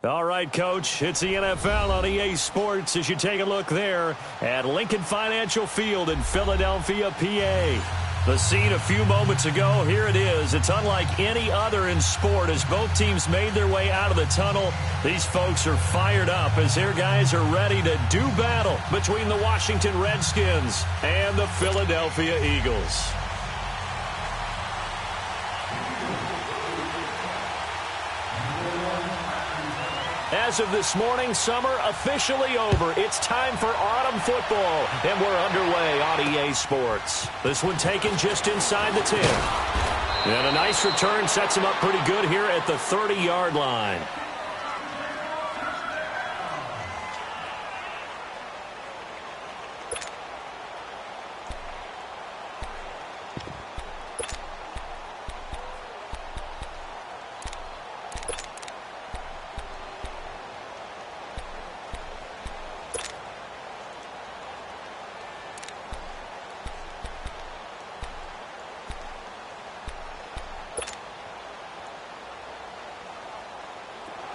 All right, Coach, it's the NFL on EA Sports as you take a look there at Lincoln Financial Field in Philadelphia, PA. The scene a few moments ago, here it is. It's unlike any other in sport as both teams made their way out of the tunnel. These folks are fired up as their guys are ready to do battle between the Washington Redskins and the Philadelphia Eagles. As of this morning, summer officially over. It's time for autumn football, and we're underway on EA Sports. This one taken just inside the 10. And a nice return sets him up pretty good here at the 30-yard line.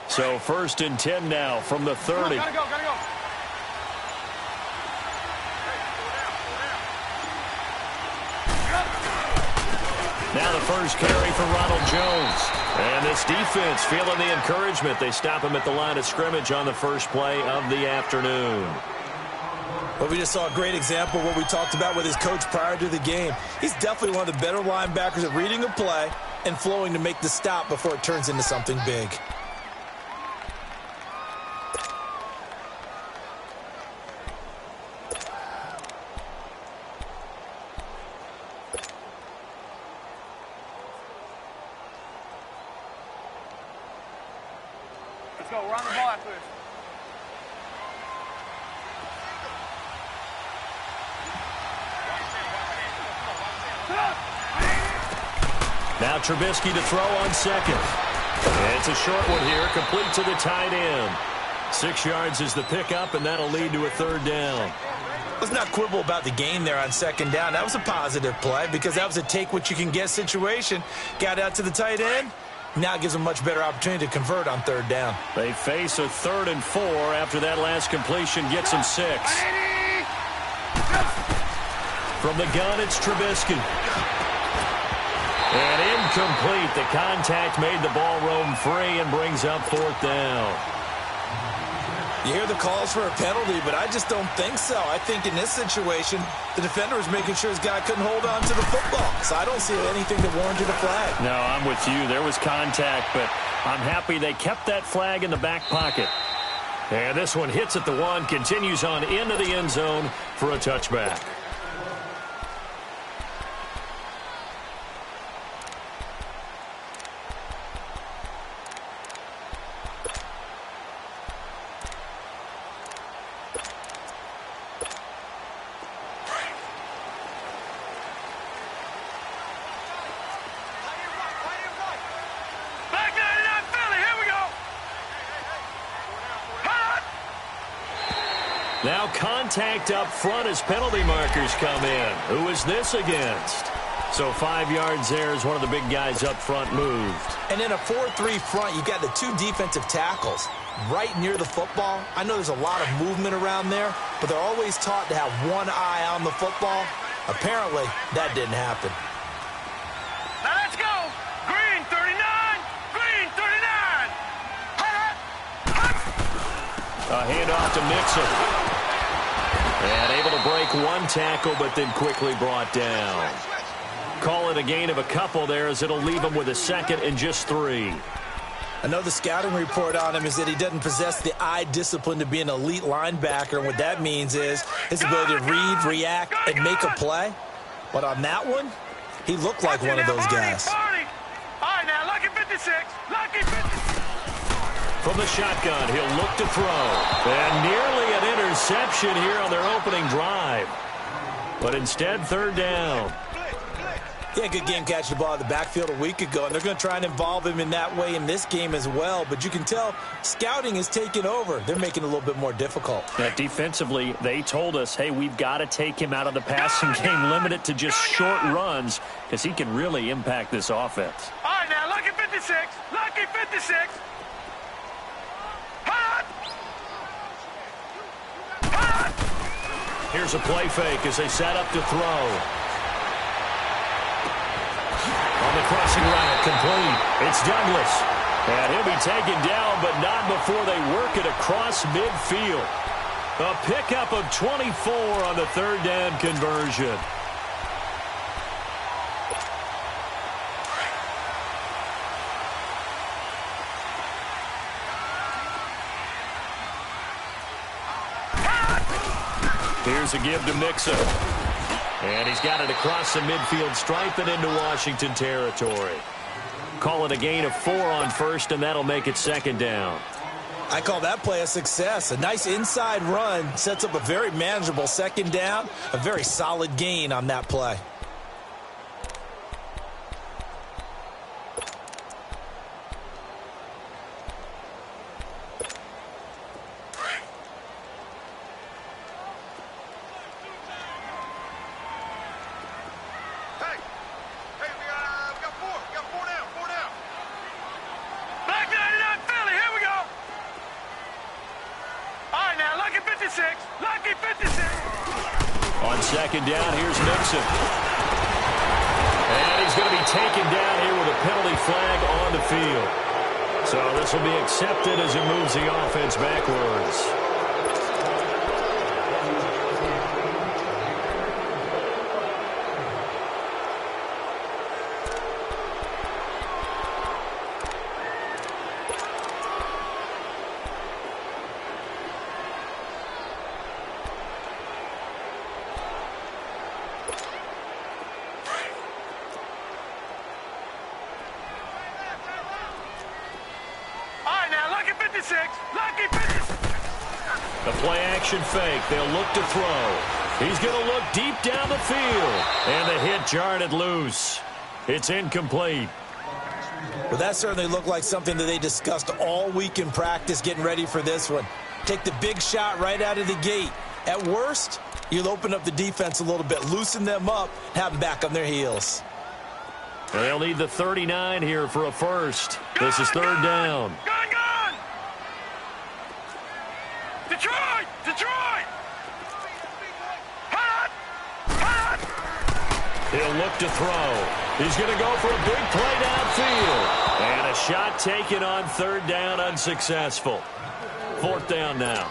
So 1st and 10 now from the 30. Gotta go. Now the first carry for Ronald Jones. And this defense feeling the encouragement. They stop him at the line of scrimmage on the first play of the afternoon. Well, we just saw a great example of what we talked about with his coach prior to the game. He's definitely one of the better linebackers at reading a play and flowing to make the stop before it turns into something big. Let's go. Run the ball after this. Now Trubisky to throw on second. It's a short one here, complete to the tight end. 6 yards is the pickup, and that'll lead to a 3rd down. Let's not quibble about the gain there on 2nd down. That was a positive play because that was a take-what-you-can-get situation. Got out to the tight end. Now gives them a much better opportunity to convert on 3rd down. They face a 3rd and 4 after that last completion gets them 6. From the gun, it's Trubisky. And incomplete. The contact made the ball roam free and brings up 4th down. You hear the calls for a penalty, but I just don't think so. I think in this situation, the defender was making sure his guy couldn't hold on to the football. So I don't see anything that warranted a flag. No, I'm with you. There was contact, but I'm happy they kept that flag in the back pocket. And this one hits at the 1, continues on into the end zone for a touchback. Now contact up front as penalty markers come in. Who is this against? So 5 yards there as one of the big guys up front moved. And in a 4-3 front, you've got the 2 defensive tackles right near the football. I know there's a lot of movement around there, but they're always taught to have one eye on the football. Apparently, that didn't happen. Now let's go. Green 39. Green 39. A handoff to Mixon. And able to break one tackle, but then quickly brought down. Call it a gain of a couple there as it'll leave him with a 2nd and just 3. I know the scouting report on him is that he doesn't possess the eye discipline to be an elite linebacker. And what that means is his ability to read, react, and make a play. But on that one, he looked like one of those guys. All right, now, lucky 56. Lucky 56. From the shotgun, he'll look to throw. And nearly an interception here on their opening drive. But instead, 3rd down. Yeah, good game catching the ball in the backfield a week ago, and they're going to try and involve him in that way in this game as well. But you can tell scouting is taking over. They're making it a little bit more difficult. Defensively, they told us, hey, we've got to take him out of the passing game, limit it to just short runs, because he can really impact this offense. All right, now, lucky 56. Lucky 56. Here's a play fake as they set up to throw. On the crossing route, complete. It's Douglas. And he'll be taken down, but not before they work it across midfield. A pickup of 24 on the third down conversion. Here's a give to Mixon. And he's got it across the midfield stripe and into Washington territory. Call it a gain of 4 on first, and that'll make it second down. I call that play a success. A nice inside run sets up a very manageable second down. A very solid gain on that play. On second down, here's Mixon. And he's going to be taken down here with a penalty flag on the field. So this will be accepted as it moves the offense backwards. The play-action fake. They'll look to throw. He's going to look deep down the field. And the hit jarred it loose. It's incomplete. Well, that certainly looked like something that they discussed all week in practice getting ready for this one. Take the big shot right out of the gate. At worst, you'll open up the defense a little bit, loosen them up, have them back on their heels. They'll need the 39 here for a first. This is third down. Detroit! Detroit! Hot! Hot! He'll look to throw. He's going to go for a big play downfield. And a shot taken on third down, unsuccessful. Fourth down now.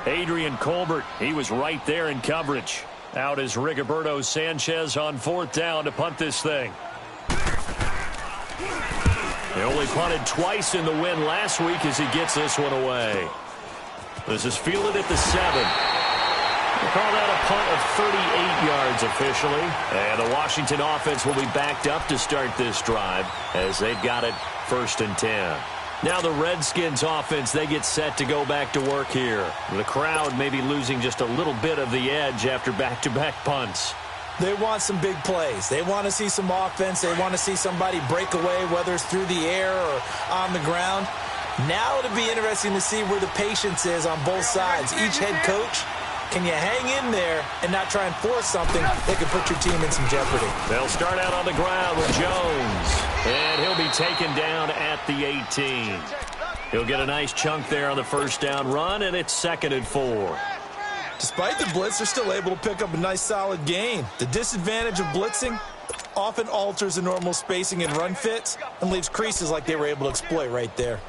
Adrian Colbert, he was right there in coverage. Out is Rigoberto Sanchez on fourth down to punt this thing. They only punted twice in the win last week as he gets this one away. This is fielded at the 7. We'll call that a punt of 38 yards officially. And the Washington offense will be backed up to start this drive as they've got it first and 10. Now the Redskins offense, they get set to go back to work here. The crowd may be losing just a little bit of the edge after back-to-back punts. They want some big plays. They want to see some offense. They want to see somebody break away, whether it's through the air or on the ground. Now it'll be interesting to see where the patience is on both sides. Each head coach, can you hang in there and not try and force something that could put your team in some jeopardy? They'll start out on the ground with Jones. And he'll be taken down at the 18. He'll get a nice chunk there on the first down run, and it's second and 4. Despite the blitz, they're still able to pick up a nice solid gain. The disadvantage of blitzing often alters the normal spacing and run fits and leaves creases like they were able to exploit right there.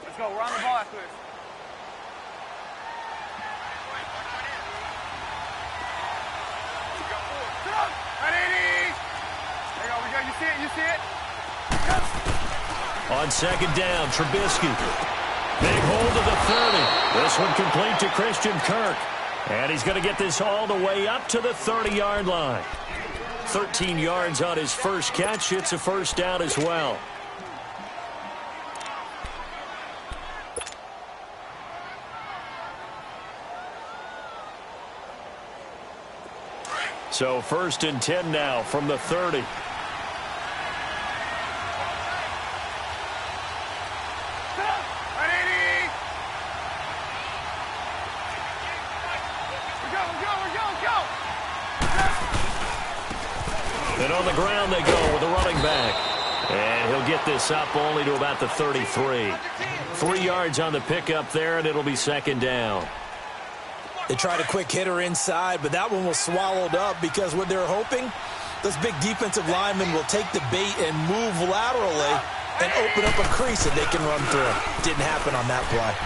Let's go. Run the ball after this. You see it? You see it? On second down, Trubisky. Big hold of the 30. This one complete to Christian Kirk. And he's going to get this all the way up to the 30-yard line. 13 yards on his first catch. It's a first down as well. So first and 10 now from the 30. And on the ground they go with the running back. And he'll get this up only to about the 33. 3 yards on the pickup there, and it'll be second down. They tried a quick hitter inside, but that one was swallowed up because what they're hoping, those big defensive linemen will take the bait and move laterally and open up a crease that they can run through. Didn't happen on that play.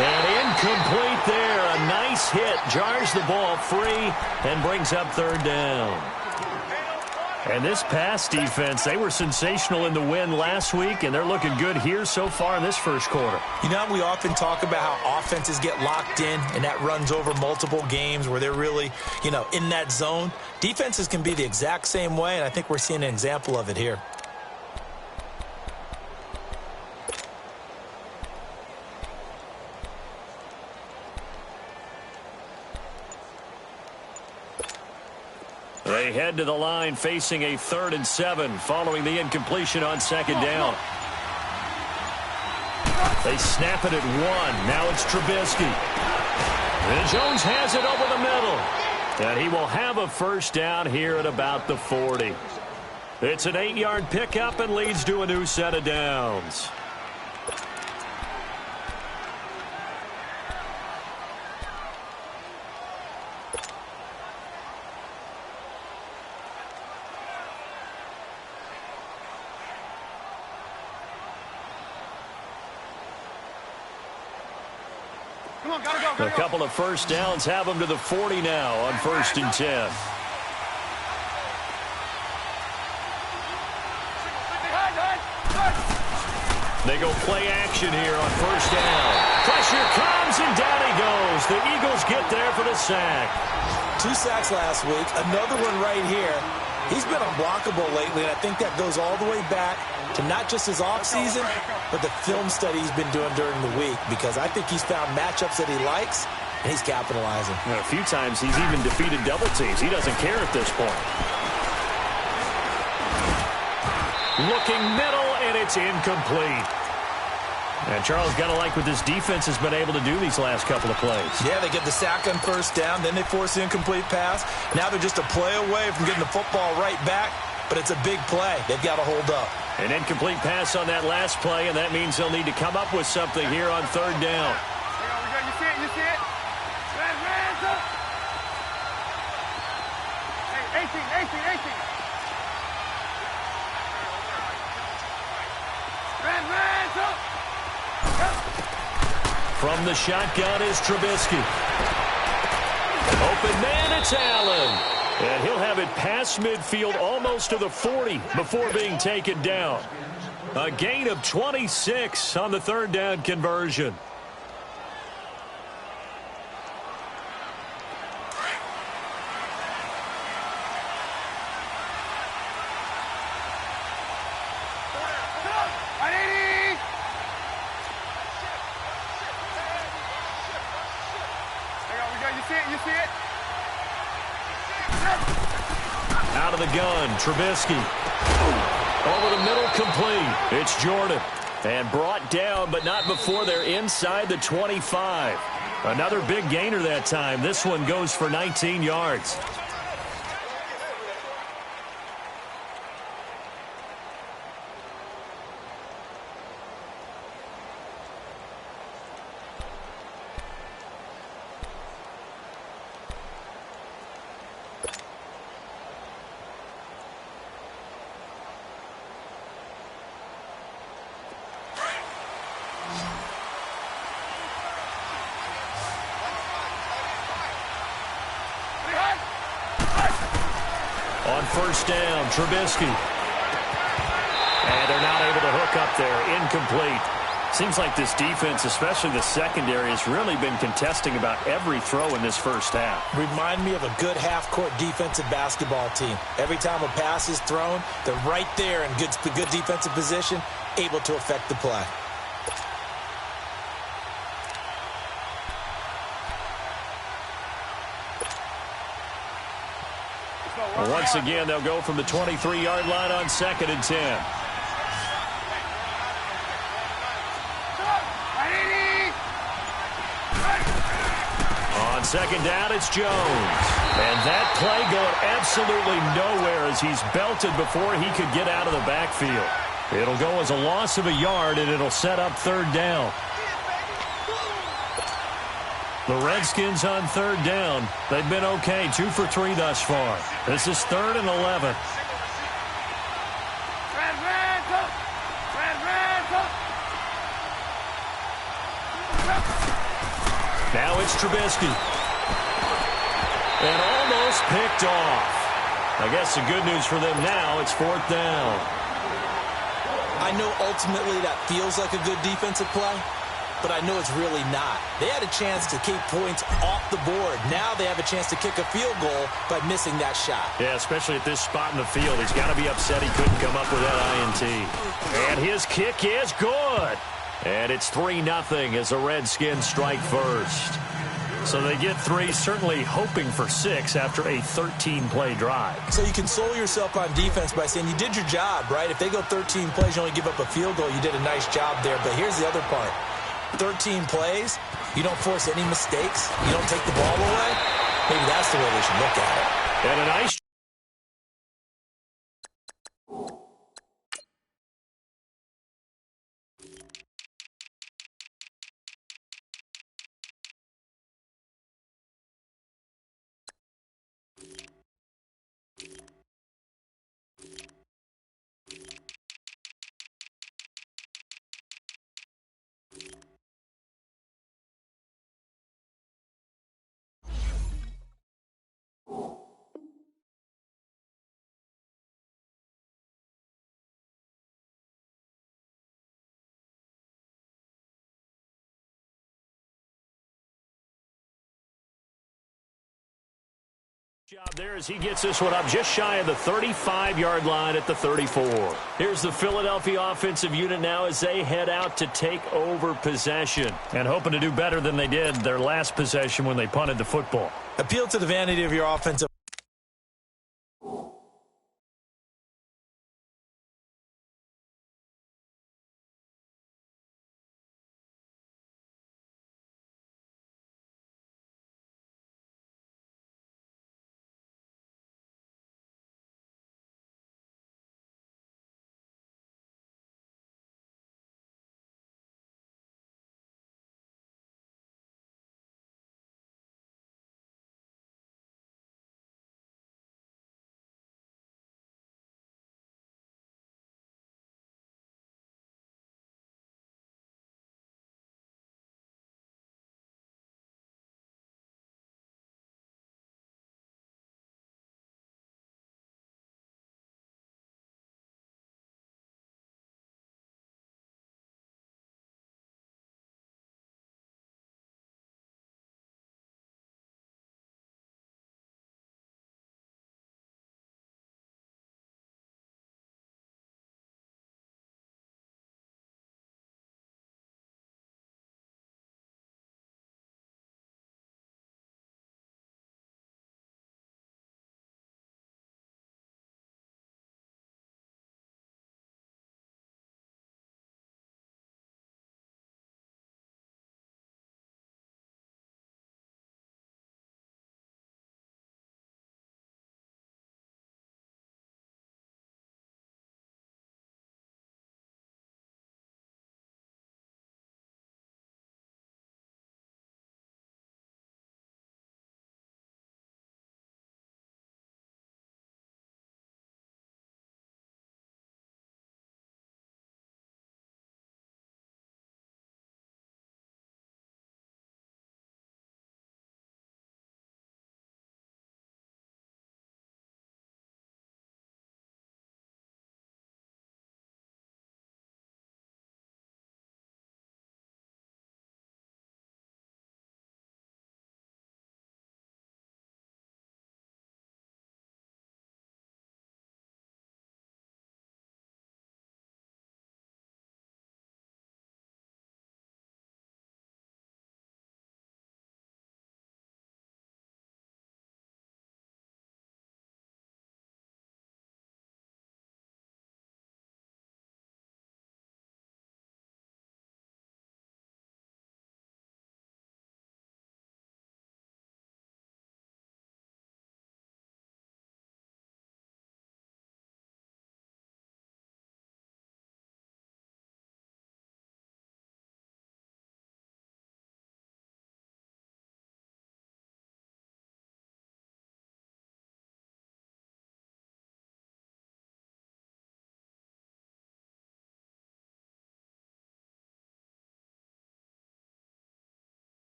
And incomplete there. A nice hit. Jars the ball free and brings up third down. And this pass defense, they were sensational in the win last week, and they're looking good here so far in this first quarter. You know, we often talk about how offenses get locked in, and that runs over multiple games where they're really, in that zone. Defenses can be the exact same way, and I think we're seeing an example of it here. They head to the line facing a 3rd and 7 following the incompletion on second down. They snap it at 1. Now it's Trubisky. And Jones has it over the middle. And he will have a first down here at about the 40. It's an 8-yard pickup and leads to a new set of downs. A couple of first downs have them to the 40 now on 1st and 10. They go play action here on 1st down. Pressure comes and down he goes. The Eagles get there for the sack. 2 sacks last week. Another one right here. He's been unblockable lately, and I think that goes all the way back to not just his offseason, but the film study he's been doing during the week, because I think he's found matchups that he likes, and he's capitalizing. A few times he's even defeated double teams. He doesn't care at this point. Looking middle, and it's incomplete. And Charles, got to like what this defense has been able to do these last couple of plays. Yeah, they get the sack on 1st down, then they force the incomplete pass. Now they're just a play away from getting the football right back, but it's a big play. They've got to hold up. An incomplete pass on that last play, and that means they'll need to come up with something here on 3rd down. You see it? You see it? Hey, 18. From the shotgun is Trubisky. Open man, it's Allen. And he'll have it past midfield almost to the 40 before being taken down. A gain of 26 on the 3rd down conversion. Out of the gun, Trubisky. Over the middle, complete. It's Jordan. And brought down, but not before they're inside the 25. Another big gainer that time. This one goes for 19 yards. On 1st down, Trubisky. And they're not able to hook up there. Incomplete. Seems like this defense, especially the secondary, has really been contesting about every throw in this first half. Remind me of a good half-court defensive basketball team. Every time a pass is thrown, they're right there in good defensive position, able to affect the play. Well, once again, they'll go from the 23-yard line on 2nd and 10. On second down, it's Jones. And that play going absolutely nowhere as he's belted before he could get out of the backfield. It'll go as a loss of a yard, and it'll set up third down. The Redskins on third down. They've been okay, 2 for 3 thus far. This is 3rd and 11. Now it's Trubisky. And almost picked off. I guess the good news for them now, it's 4th down. I know ultimately that feels like a good defensive play, but I know it's really not. They had a chance to keep points off the board. Now they have a chance to kick a field goal by missing that shot. Yeah, especially at this spot in the field. He's got to be upset he couldn't come up with that INT. And his kick is good. And it's 3-0 as the Redskins strike first. So they get 3, certainly hoping for 6 after a 13-play drive. So you console yourself on defense by saying you did your job, right? If they go 13 plays, you only give up a field goal, you did a nice job there. But here's the other part. 13 plays, you don't force any mistakes, you don't take the ball away. Maybe that's the way they should look at it. And a nice job there as he gets this one up just shy of the 35-yard line at the 34. Here's the Philadelphia offensive unit now as they head out to take over possession and hoping to do better than they did their last possession when they punted the football. Appeal to the vanity of your offensive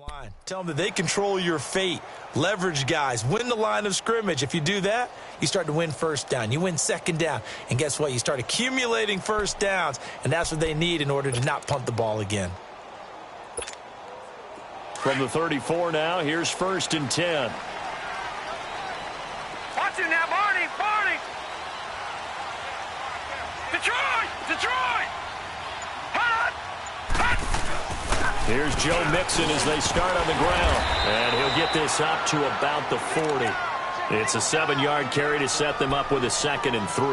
line. Tell them that they control your fate. Leverage guys. Win the line of scrimmage. If you do that, you start to win first down. You win second down. And guess what? You start accumulating first downs. And that's what they need in order to not punt the ball again. From the 34 now, here's 1st and 10. Watch it now, Barney! Barney! Detroit! Detroit! Hot! Hot! Here's Joe Mixon as they start on the ground. And he'll get this up to about the 40. It's a 7-yard carry to set them up with a 2nd and 3.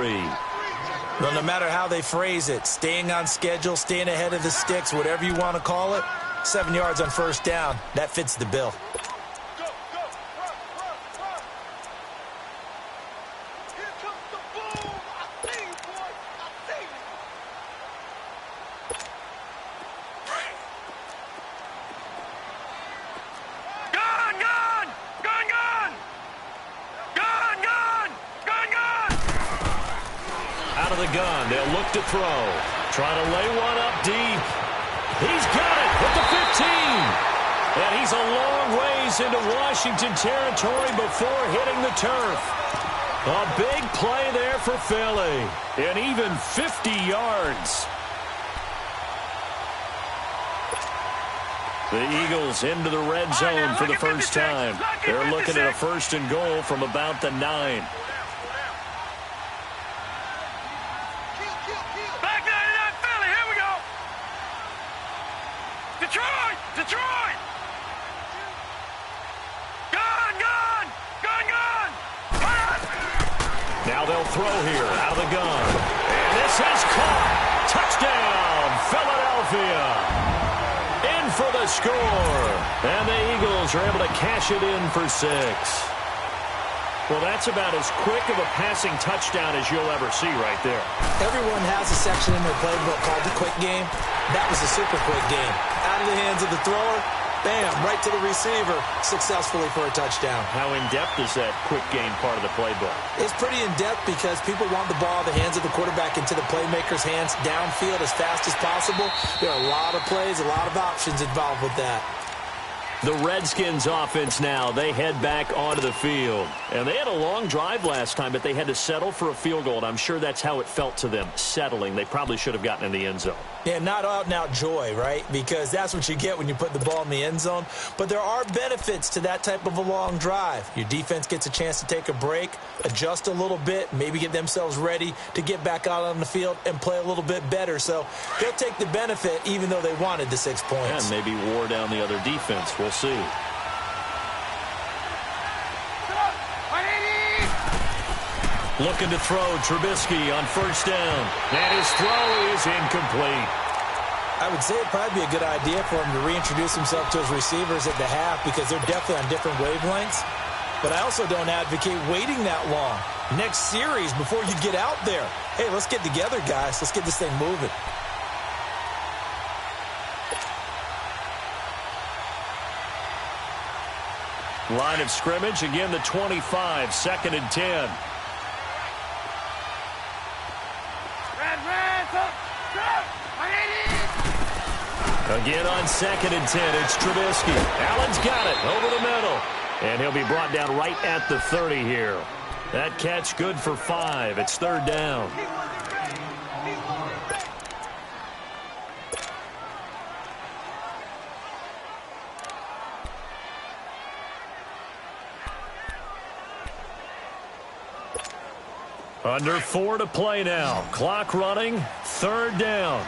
Well, no matter how they phrase it, staying on schedule, staying ahead of the sticks, whatever you want to call it, 7 yards on first down, that fits the bill. Out of the gun, they'll look to throw. Trying to lay one up deep. He's got it at the 15. And he's a long ways into Washington territory before hitting the turf. A big play there for Philly. And even 50 yards. The Eagles into the red zone for the first time. They're looking at a 1st and goal from about the 9. Detroit! Detroit! Gun! Gun! Gun! Gun! Now they'll throw here out of the gun. And this is caught. Touchdown, Philadelphia. In for the score. And the Eagles are able to cash it in for 6. Well, that's about as quick of a passing touchdown as you'll ever see right there. Everyone has a section in their playbook called the quick game. That was a super quick game. Out of the hands of the thrower, bam, right to the receiver, successfully for a touchdown. How in-depth is that quick game part of the playbook? It's pretty in-depth because people want the ball in the hands of the quarterback into the playmaker's hands downfield as fast as possible. There are a lot of plays, a lot of options involved with that. The Redskins offense now, they head back onto the field. And they had a long drive last time, but they had to settle for a field goal, and I'm sure that's how it felt to them, settling. They probably should have gotten in the end zone. Yeah, not out-and-out joy, right? Because that's what you get when you put the ball in the end zone. But there are benefits to that type of a long drive. Your defense gets a chance to take a break, adjust a little bit, maybe get themselves ready to get back out on the field and play a little bit better. So they'll take the benefit even though they wanted the 6 points. And maybe wore down the other defense. We'll see. Looking to throw, Trubisky on 1st down. And his throw is incomplete. I would say it'd probably be a good idea for him to reintroduce himself to his receivers at the half because they're definitely on different wavelengths. But I also don't advocate waiting that long. Next series before you get out there. Hey, let's get together, guys. Let's get this thing moving. Line of scrimmage, again the 25, 2nd and 10. Again on 2nd and 10, it's Trubisky. Allen's got it over the middle. And he'll be brought down right at the 30 here. That catch good for 5. It's 3rd down. Under 4 to play now. Clock running. 3rd down.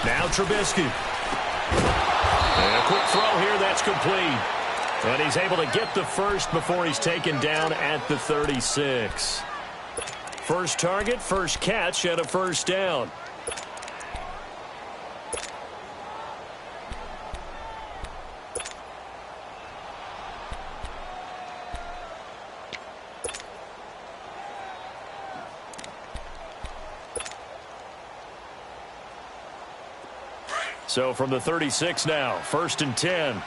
Now Trubisky. And a quick throw here that's complete. And he's able to get the first before he's taken down at the 36. First target, first catch, and a 1st down. So from the 36 now, 1st and 10.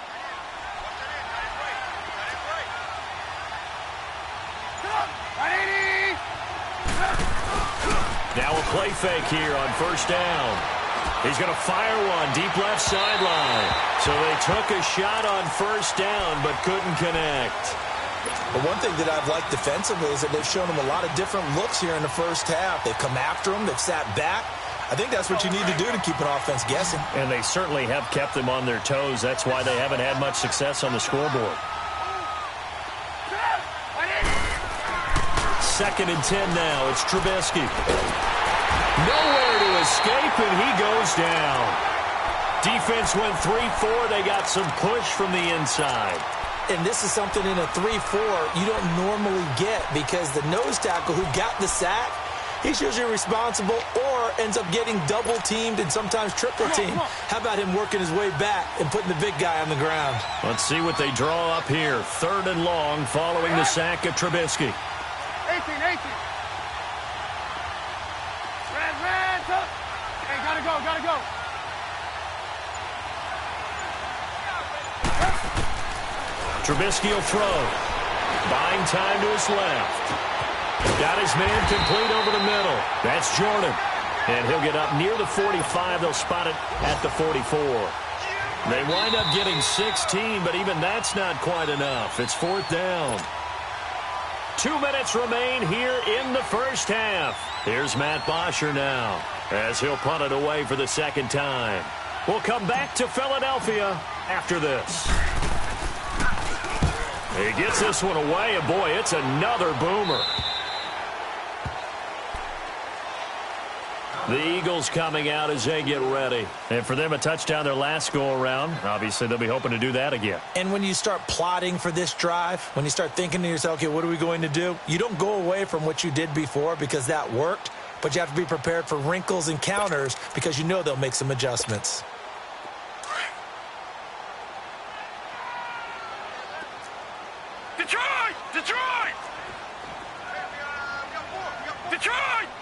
Now a play fake here on first down. He's going to fire one deep left sideline. So they took a shot on first down but couldn't connect. But one thing that I've liked defensively is that they've shown him a lot of different looks here in the first half. They've come after him. They've sat back. I think that's what you need to do to keep an offense guessing. And they certainly have kept them on their toes. That's why they haven't had much success on the scoreboard. 2nd and 10 now. It's Trubisky. Nowhere to escape, and he goes down. Defense went 3-4. They got some push from the inside. And this is something in a 3-4 you don't normally get because the nose tackle who got the sack, he's usually responsible or ends up getting double-teamed and sometimes triple-teamed. How about him working his way back and putting the big guy on the ground? Let's see what they draw up here. 3rd and long following the sack of Trubisky. 18. Red, tough. Hey, gotta go. Trubisky will throw. Buying time to his left. Got his man complete over the middle. That's Jordan. And he'll get up near the 45. They'll spot it at the 44. They wind up getting 16, but even that's not quite enough. It's 4th down. 2 minutes remain here in the first half. Here's Matt Bosher now as he'll punt it away for the 2nd time. We'll come back to Philadelphia after this. He gets this one away, and boy, it's another boomer. The Eagles coming out as they get ready. And for them, a touchdown their last go-around. Obviously, they'll be hoping to do that again. And when you start plotting for this drive, when you start thinking to yourself, okay, what are we going to do? You don't go away from what you did before because that worked, but you have to be prepared for wrinkles and counters because you know they'll make some adjustments.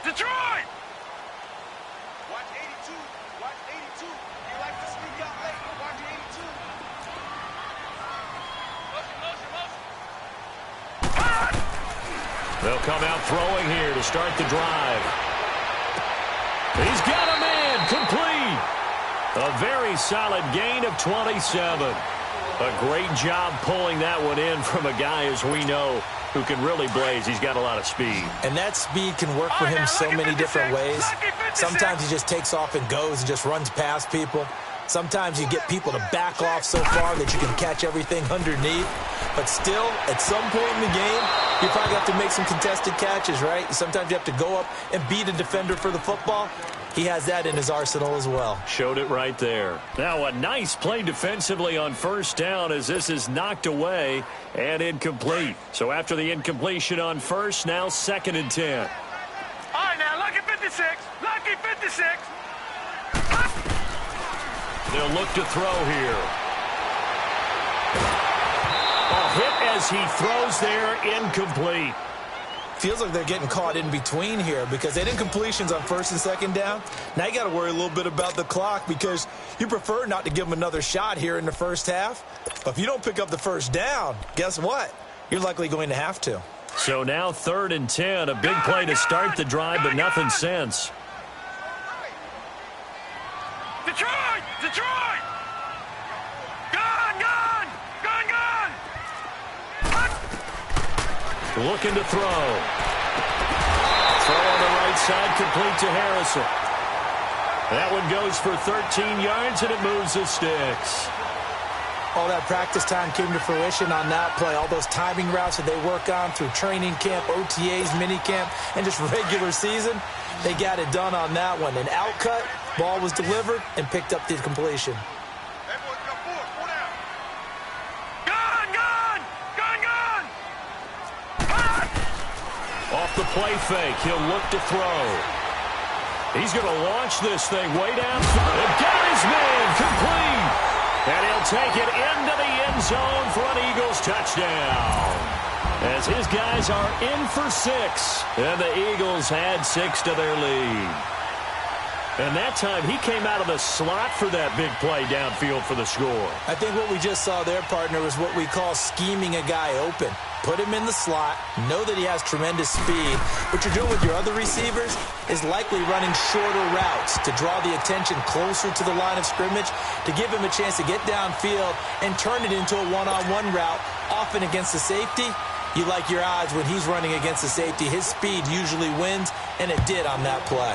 Detroit! Watch 82. You like to sneak out late. Watch 82. They'll come out throwing here to start the drive. He's got a man complete. A very solid gain of 27. A great job pulling that one in from a guy, as we know, who can really blaze. He's got a lot of speed. And that speed can work for him so many different ways. Sometimes he just takes off and goes and just runs past people. Sometimes you get people to back off so far that you can catch everything underneath. But still, at some point in the game, you probably have to make some contested catches, right? Sometimes you have to go up and beat a defender for the football. He has that in his arsenal as well. Showed it right there. Now a nice play defensively on first down as this is knocked away and incomplete. So after the incompletion on first, now 2nd and 10. All right, now, lucky 56. Lucky 56. They'll look to throw here. A hit as he throws there, incomplete. Feels like they're getting caught in between here because they had incompletions on 1st and 2nd down. Now you got to worry a little bit about the clock because you prefer not to give them another shot here in the first half. But if you don't pick up the first down, guess what? You're likely going to have to. So now 3rd and 10, a big play to start the drive, but nothing since. Detroit! Gone! Looking to throw. Throw on the right side, complete to Harrison. That one goes for 13 yards, and it moves the sticks. All that practice time came to fruition on that play. All those timing routes that they work on through training camp, OTAs, minicamp, and just regular season, they got it done on that one. An outcut, ball was delivered, and picked up the completion. Off the play fake, he'll look to throw. He's going to launch this thing way down. And got his man complete. And he'll take it into the end zone for an Eagles touchdown. As his guys are in for 6. And the Eagles add 6 to their lead. And that time, he came out of the slot for that big play downfield for the score. I think what we just saw there, partner, was what we call scheming a guy open. Put him in the slot, know that he has tremendous speed. What you're doing with your other receivers is likely running shorter routes to draw the attention closer to the line of scrimmage, to give him a chance to get downfield and turn it into a one-on-one route, often against the safety. You like your odds when he's running against the safety. His speed usually wins, and it did on that play.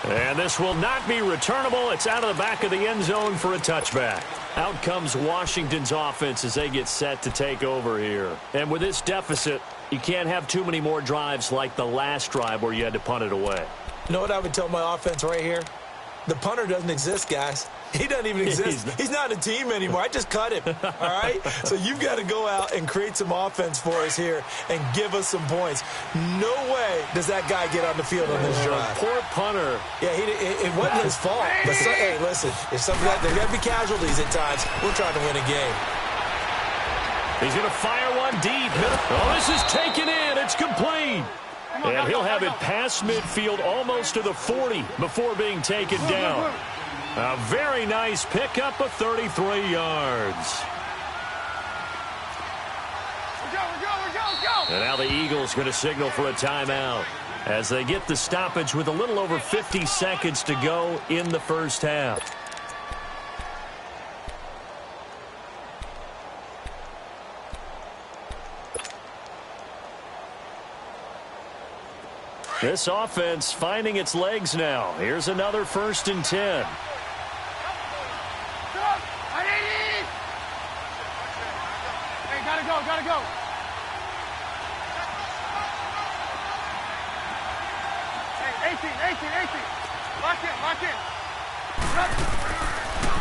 And this will not be returnable. It's out of the back of the end zone for a touchback. Out comes Washington's offense as they get set to take over here. And with this deficit, you can't have too many more drives like the last drive where you had to punt it away. You know what I would tell my offense right here? The punter doesn't exist, guys. He doesn't even exist. He's not a team anymore. I just cut him, all right? So you've got to go out and create some offense for us here and give us some points. No way does that guy get on the field on this drive. Poor punter. Yeah, it wasn't his fault. But hey, listen, if some of that, there got to be casualties at times. We're trying to win a game. He's going to fire one deep. Oh, this is taken in. It's complete. And he'll have it past midfield almost to the 40 before being taken down. A very nice pickup of 33 yards. And now the Eagles going to signal for a timeout as they get the stoppage with a little over 50 seconds to go in the first half. This offense finding its legs now. Here's another 1st and 10. Hey, gotta go. Hey, 18. Lock in.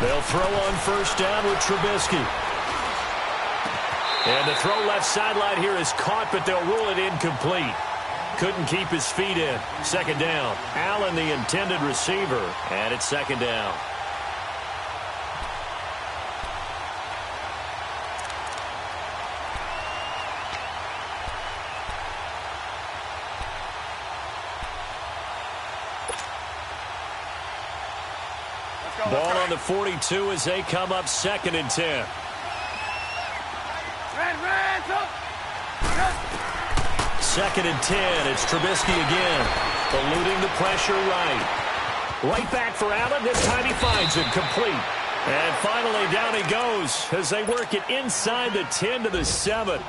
They'll throw on 1st down with Trubisky. And the throw left sideline here is caught, but they'll rule it incomplete. Couldn't keep his feet in. 2nd down. Allen, the intended receiver, and it's 2nd down. Ball on the 42 as they come up 2nd and 10. Red. 2nd and 10. It's Trubisky again. Eluding the pressure right back for Allen. This time he finds it. Complete. And finally down he goes as they work it inside the 10 to the 7.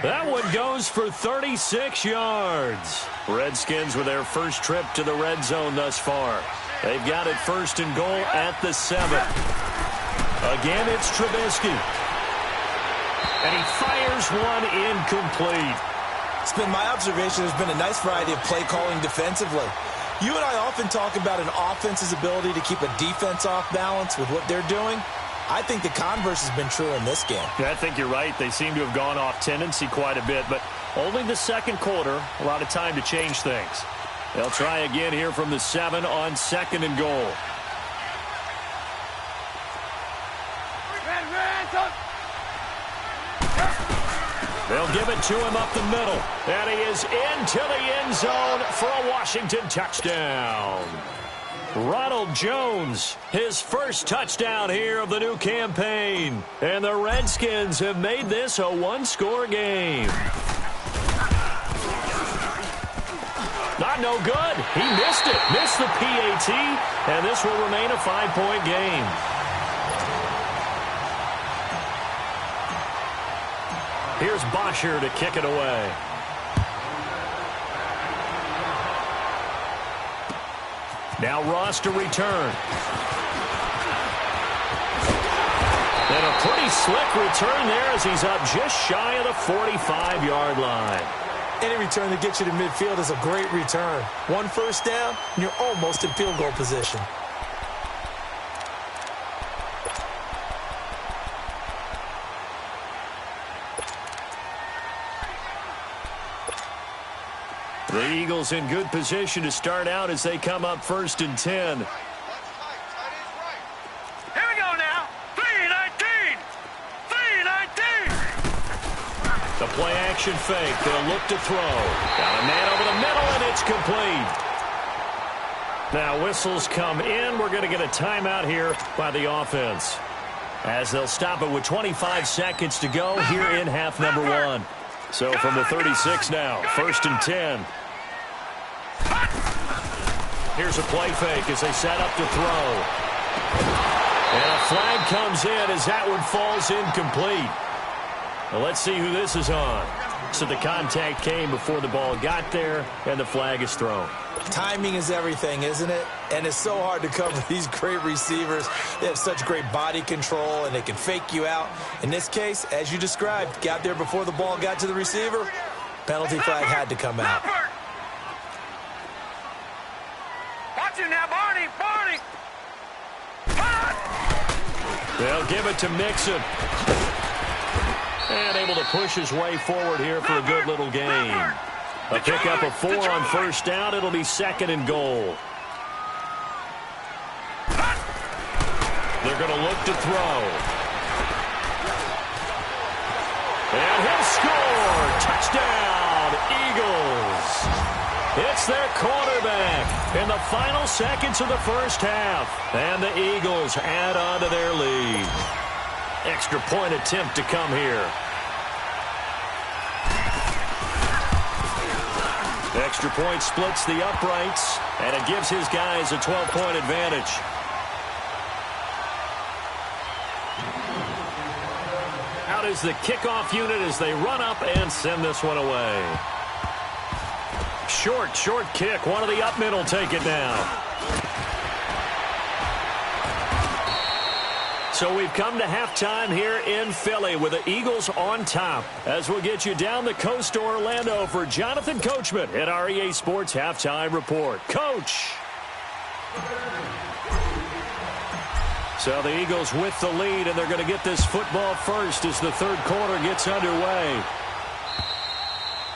That one goes for 36 yards. Redskins with their first trip to the red zone thus far. They've got it 1st and goal at the 7. Again, it's Trubisky. And he fires one incomplete. It's been my observation there's been a nice variety of play calling defensively. You and I often talk about an offense's ability to keep a defense off balance with what they're doing. I think the converse has been true in this game. I think you're right. They seem to have gone off tendency quite a bit, but only the 2nd quarter, a lot of time to change things. They'll try again here from the 7 on 2nd and goal. They'll give it to him up the middle. And he is into the end zone for a Washington touchdown. Ronald Jones, his first touchdown here of the new campaign. And the Redskins have made this a 1-score game. Not no good. He missed it. Missed the PAT. And this will remain a 5-point game. Here's Bosher to kick it away. Now Ross to return. And a pretty slick return there as he's up just shy of the 45-yard line. Any return that gets you to midfield is a great return. 1 first down, and you're almost in field goal position. The Eagles in good position to start out as they come up 1st and 10. Here we go now. 3-19. The play action fake. They'll look to throw. Got a man over the middle, and it's complete. Now whistles come in. We're going to get a timeout here by the offense, as they'll stop it with 25 seconds to go here in half number one. So from the 36 now, 1st and 10. Here's a play fake as they set up to throw. And a flag comes in as that one falls incomplete. Well, let's see who this is on. So the contact came before the ball got there, and the flag is thrown. Timing is everything, isn't it? And it's so hard to cover these great receivers. They have such great body control, and they can fake you out. In this case, as you described, got there before the ball got to the receiver. Penalty flag had to come out. Watch him now, Barney. Barney. They'll give it to Mixon. And able to push his way forward here for a good little gain. A pickup of 4 on 1st down. It'll be 2nd and goal. They're going to look to throw. And he'll score. Touchdown, Eagles. It's their quarterback in the final seconds of the first half. And the Eagles add on to their lead. Extra point attempt to come here. Extra point splits the uprights, and it gives his guys a 12-point advantage. Out is the kickoff unit as they run up and send this one away. Short kick. One of the up men will take it down. So we've come to halftime here in Philly with the Eagles on top. As we'll get you down the coast to Orlando for Jonathan Coachman at our EA Sports Halftime Report. Coach! So the Eagles with the lead, and they're going to get this football first as the third quarter gets underway.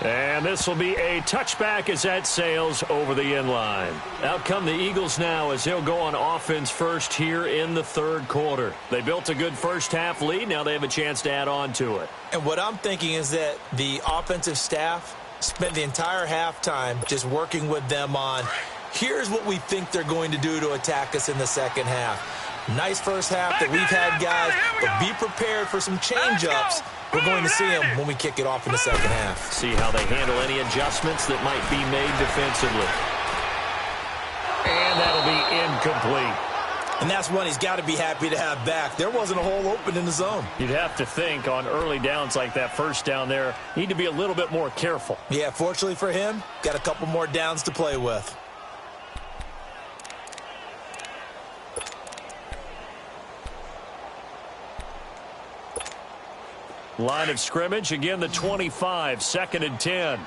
And this will be a touchback as that sails over the end line. Out come the Eagles now as they'll go on offense first here in the third quarter. They built a good first half lead. Now they have a chance to add on to it. And what I'm thinking is that the offensive staff spent the entire halftime just working with them on, here's what we think they're going to do to attack us in the second half. Nice first half that we've had, guys, but be prepared for some change-ups. We're going to see them when we kick it off in the second half. See how they handle any adjustments that might be made defensively. And that'll be incomplete. And that's one he's got to be happy to have back. There wasn't a hole open in the zone. You'd have to think on early downs like that first down there, need to be a little bit more careful. Yeah, fortunately for him, got a couple more downs to play with. Line of scrimmage, again the 25, 2nd and 10.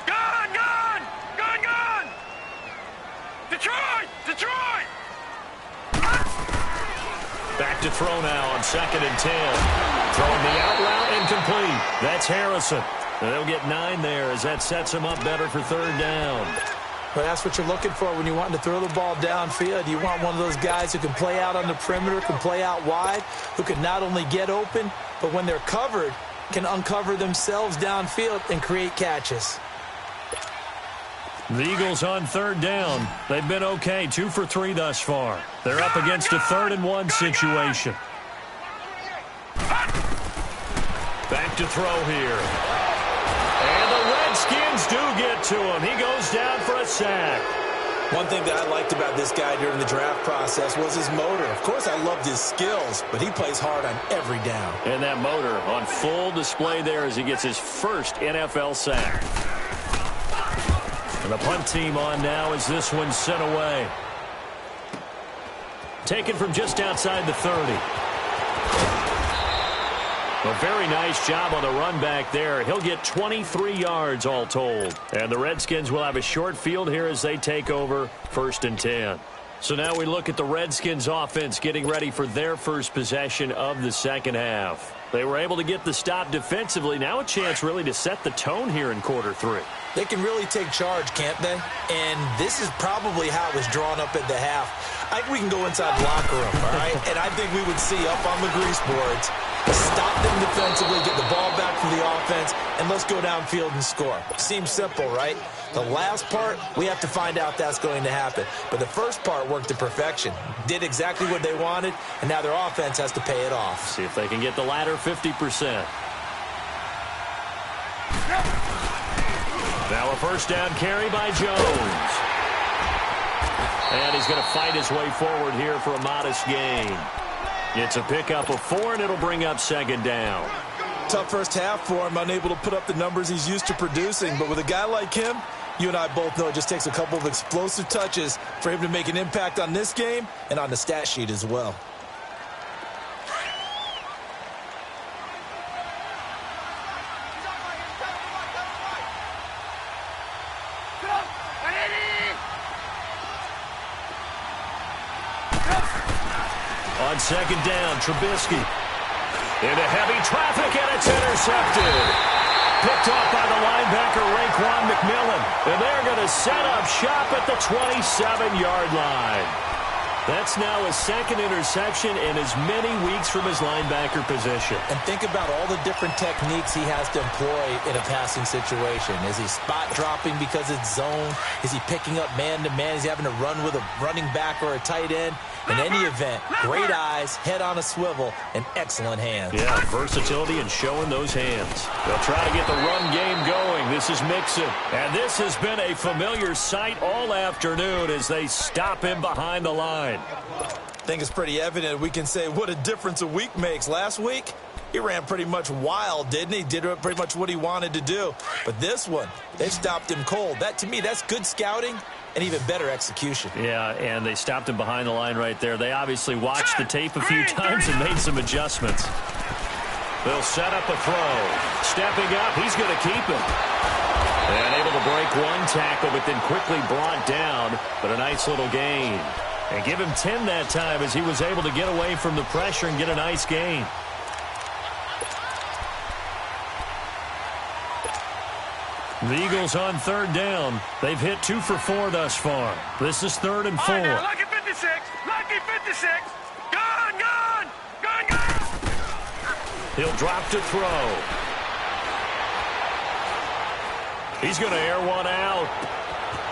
Gun! Detroit! Back to throw now on 2nd and 10. Throwing the out route incomplete. That's Harrison. And they'll get 9 there as that sets him up better for third down. But that's what you're looking for when you're wanting to throw the ball downfield. You want one of those guys who can play out on the perimeter, can play out wide, who can not only get open, but when they're covered, can uncover themselves downfield and create catches. The Eagles on third down. They've been okay, 2 for 3 thus far. They're up against a 3rd and 1 situation. Back to throw here. And the Redskins do get to him. He goes down for a sack. One thing that I liked about this guy during the draft process was his motor. Of course, I loved his skills, but he plays hard on every down. And that motor on full display there as he gets his first NFL sack. And the punt team on now as this one's sent away. Taken from just outside the 30. A very nice job on the run back there. He'll get 23 yards all told. And the Redskins will have a short field here as they take over 1st and 10. So now we look at the Redskins offense getting ready for their first possession of the second half. They were able to get the stop defensively. Now a chance really to set the tone here in quarter 3. They can really take charge, can't they? And this is probably how it was drawn up at the half. I think we can go inside the locker room, all right? And I think we would see up on the grease boards, Stop them defensively, get the ball back to the offense, and let's go downfield and score. Seems simple, right? The last part, we have to find out that's going to happen. But the first part worked to perfection. Did exactly what they wanted, and now their offense has to pay it off. See if they can get the latter 50%. Now a first down carry by Jones. And he's going to fight his way forward here for a modest gain. It's a pickup of 4, and it'll bring up second down. Tough first half for him, unable to put up the numbers he's used to producing. But with a guy like him, you and I both know it just takes a couple of explosive touches for him to make an impact on this game and on the stat sheet as well. On second down, Trubisky into heavy traffic, and it's intercepted. Picked off by the linebacker, Raekwon McMillan. And they're going to set up shop at the 27-yard line. That's now his second interception in as many weeks from his linebacker position. And think about all the different techniques he has to employ in a passing situation. Is he spot dropping because it's zone? Is he picking up man-to-man? Is he having to run with a running back or a tight end? In any event, great eyes, head on a swivel, and excellent hands. Yeah, versatility and showing those hands. They'll try to get the run game going. This is Mixon. And this has been a familiar sight all afternoon as they stop him behind the line. I think it's pretty evident we can say what a difference a week makes. Last week, he ran pretty much wild, didn't he? Did pretty much what he wanted to do. But this one, they stopped him cold. That, to me, that's good scouting and even better execution. Yeah, and they stopped him behind the line right there. They obviously watched the tape a few times and made some adjustments. They'll set up a throw. Stepping up, he's going to keep it. And able to break one tackle, but then quickly brought down. But a nice little gain. And give him 10 that time as he was able to get away from the pressure and get a nice gain. The Eagles on third down. They've hit 2 for 4 thus far. This is 3rd and 4. Now, lucky 56. Lucky 56. Gone, gone. Gone, gone. He'll drop to throw. He's going to air one out.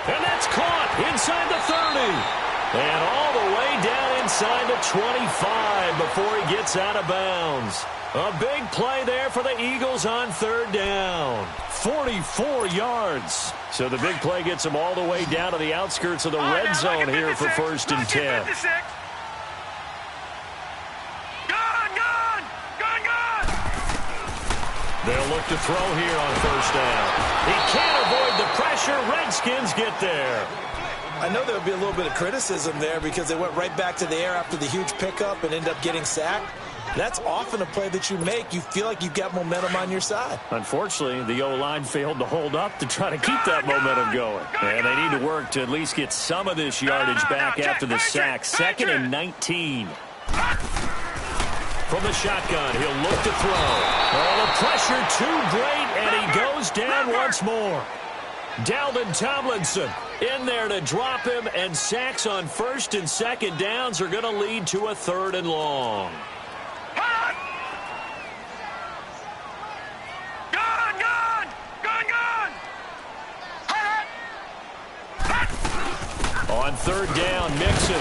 And that's caught inside the 30. And all the way down inside the 25 before he gets out of bounds. A big play there for the Eagles on third down. 44 yards. So the big play gets them all the way down to the outskirts of the red zone here for 1st and 10. They'll look to throw here on 1st down. He can't avoid the pressure. Redskins get there. I know there would be a little bit of criticism there because they went right back to the air after the huge pickup and end up getting sacked. That's often a play that you make. You feel like you've got momentum on your side. Unfortunately, the O-line failed to hold up to try to keep that momentum going. And they need to work to at least get some of this yardage back after the sack. 2nd and 19. From the shotgun, he'll look to throw. Oh, the pressure too great, and he goes down once more. Dalvin Tomlinson in there to drop him, and sacks on 1st and 2nd downs are going to lead to a 3rd and long. On 3rd down, Mixon.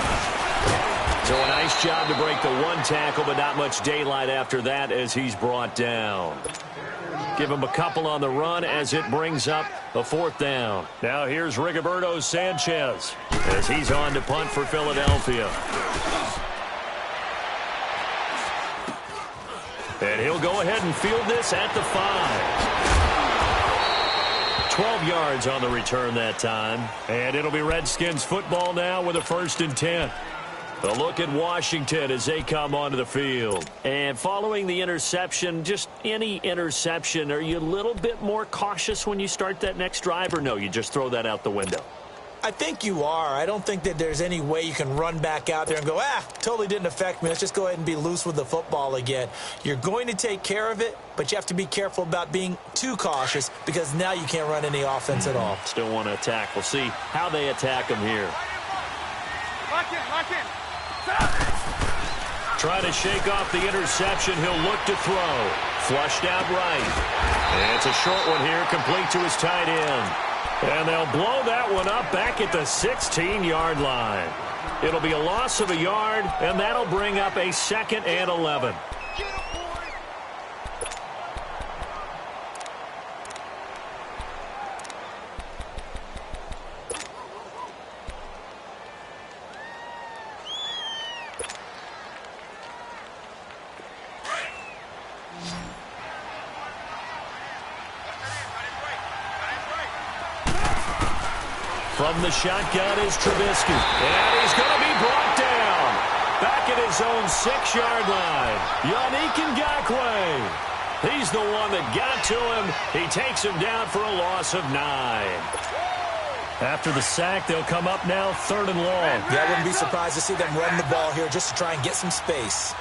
So a nice job to break the one tackle, but not much daylight after that as he's brought down. Give him a couple on the run as it brings up a 4th down. Now here's Rigoberto Sanchez as he's on to punt for Philadelphia. And he'll go ahead and field this at the 5. 12 yards on the return that time. And it'll be Redskins football now with a 1st and 10. A look at Washington as they come onto the field. And following the interception, just any interception, are you a little bit more cautious when you start that next drive, or no, you just throw that out the window? I think you are. I don't think that there's any way you can run back out there and go, totally didn't affect me. Let's just go ahead and be loose with the football again. You're going to take care of it, but you have to be careful about being too cautious because now you can't run any offense at all. Still want to attack. We'll see how they attack him here. Lock in, lock in. Trying to shake off the interception. He'll look to throw. Flushed out right. And it's a short one here, complete to his tight end. And they'll blow that one up back at the 16-yard line. It'll be a loss of a yard, and that'll bring up a 2nd and 11. From the shotgun is Trubisky. And he's going to be brought down. Back at his own 6-yard line. Yannick Ngakoue. He's the one that got to him. He takes him down for a loss of 9. After the sack, they'll come up now 3rd and long. Yeah, I wouldn't be surprised to see them run the ball here just to try and get some space.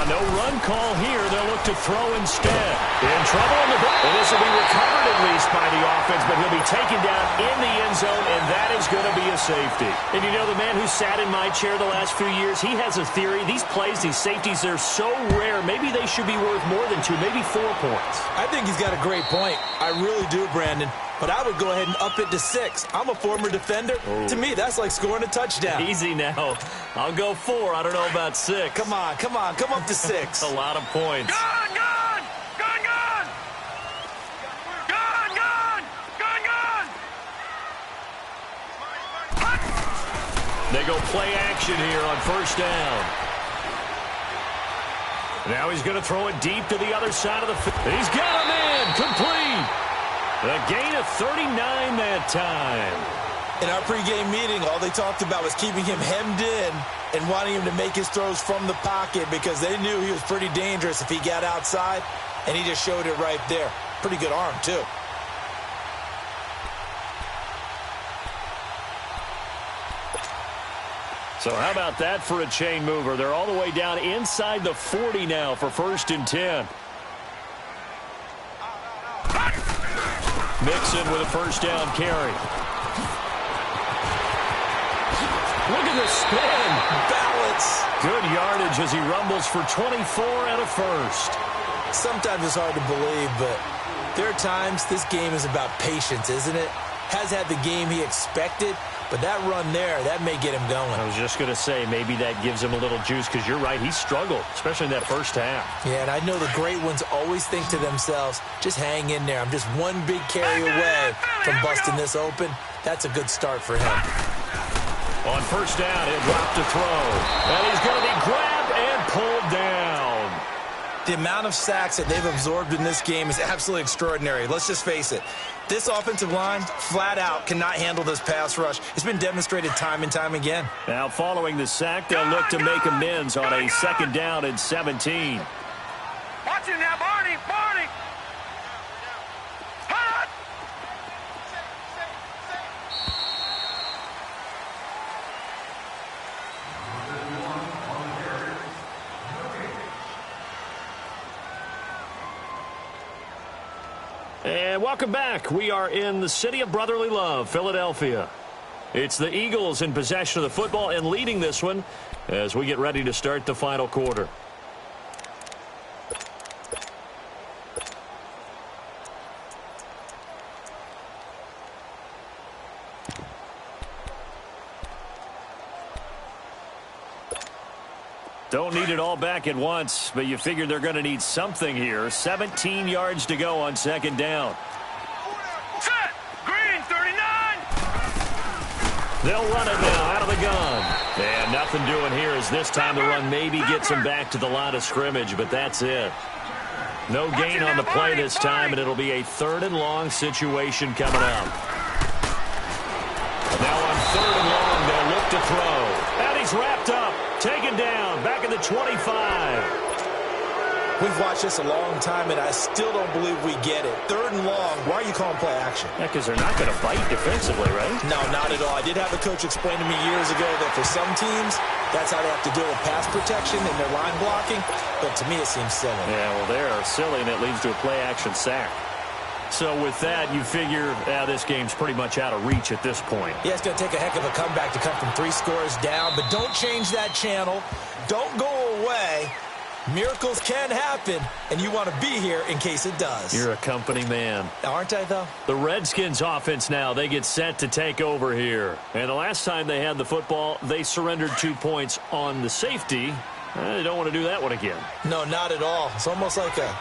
No run call here. They'll look to throw instead. In trouble in the back. And this will be recovered at least by the offense, but he'll be taken down in the end zone, and that is going to be a safety. And you know, the man who sat in my chair the last few years, he has a theory. These plays, these safeties, they're so rare. Maybe they should be worth more than 2, maybe 4 points. I think he's got a great point. I really do, Brandon. But I would go ahead and up it to 6. I'm a former defender. Oh. To me, that's like scoring a touchdown. Easy now. I'll go 4. I don't know about 6. Come on. Come up to 6. A lot of points. Gone! They go play action here on 1st down. Now he's going to throw it deep to the other side of the field. He's got him in. Complete. A gain of 39 that time. In our pregame meeting, all they talked about was keeping him hemmed in and wanting him to make his throws from the pocket because they knew he was pretty dangerous if he got outside, and he just showed it right there. Pretty good arm, too. So how about that for a chain mover? They're all the way down inside the 40 now for 1st and 10. Mixon with a 1st down carry. Look at the spin. Balance. Good yardage as he rumbles for 24 and a 1st. Sometimes it's hard to believe, but there are times this game is about patience, isn't it? Has had the game he expected, but that run there, that may get him going. I was just going to say, maybe that gives him a little juice because you're right, he struggled, especially in that 1st half. Yeah, and I know the great ones always think to themselves, just hang in there. I'm just one big carry away from busting this open. That's a good start for him. On 1st down, he'll drop to throw. And he's going to be grabbed and pulled down. The amount of sacks that they've absorbed in this game is absolutely extraordinary. Let's just face it. This offensive line, flat out, cannot handle this pass rush. It's been demonstrated time and time again. Now, following the sack, they'll look to make amends on a 2nd down and 17. Watch it now, Barney! Hot! And welcome back. We are in the city of brotherly love, Philadelphia. It's the Eagles in possession of the football and leading this one as we get ready to start the final quarter. Don't need it all back at once, but you figure they're going to need something here. 17 yards to go on 2nd down. Set! Green, 39! They'll run it now out of the gun. And nothing doing here as this time the run maybe gets them back to the line of scrimmage, but that's it. No gain on the play this time, and it'll be a 3rd and long situation coming up. Now on 3rd and long, they'll look to throw. And he's wrapped up, taken down, back at the 25. We've watched this a long time, and I still don't believe we get it. 3rd and long, why are you calling play action? Yeah, because they're not going to bite defensively, right? No, not at all. I did have a coach explain to me years ago that for some teams, that's how they have to deal with pass protection and their line blocking. But to me, it seems silly. Yeah, well, they are silly, and it leads to a play action sack. So with that, you figure this game's pretty much out of reach at this point. Yeah, it's going to take a heck of a comeback to come from 3 scores down, but don't change that channel. Don't go away. Miracles can happen, and you want to be here in case it does. You're a company man. Aren't I, though? The Redskins offense now, they get set to take over here. And the last time they had the football, they surrendered 2 points on the safety. They don't want to do that one again. No, not at all. It's almost like a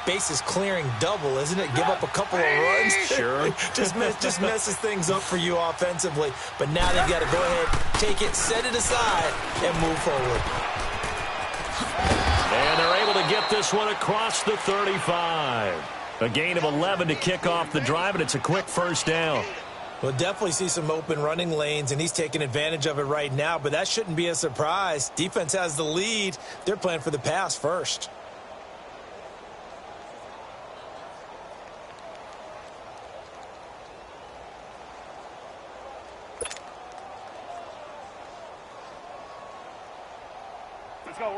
bases clearing double, isn't it? Give up a couple of runs. Sure. just messes things up for you offensively. But now they've got to go ahead, take it, set it aside, and move forward. And they're able to get this one across the 35. A gain of 11 to kick off the drive, and it's a quick first down. We'll definitely see some open running lanes, and he's taking advantage of it right now, but that shouldn't be a surprise. Defense has the lead. They're playing for the pass first.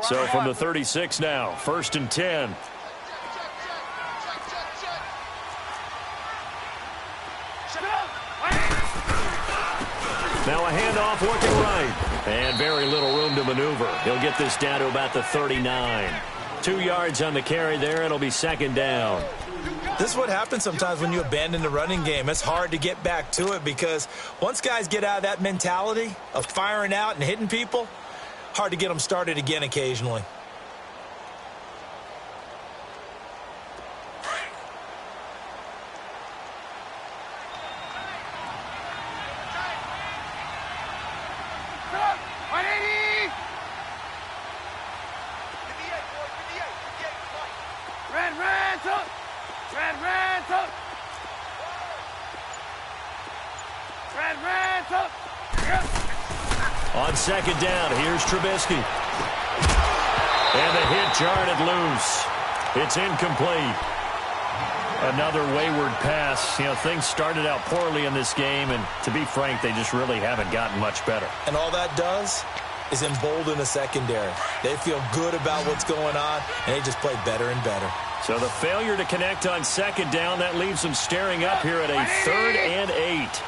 So from the 36 now, 1st and 10. Now a handoff looking right. And very little room to maneuver. He'll get this down to about the 39. 2 yards on the carry there. It'll be 2nd down. This is what happens sometimes when you abandon the running game. It's hard to get back to it because once guys get out of that mentality of firing out and hitting people, hard to get them started again occasionally. On 2nd down, here's Trubisky. And the hit jarred it loose. It's incomplete. Another wayward pass. You know, things started out poorly in this game, and to be frank, they just really haven't gotten much better. And all that does is embolden the secondary. They feel good about what's going on, and they just play better and better. So the failure to connect on 2nd down, that leaves them staring up here at a 3rd and 8.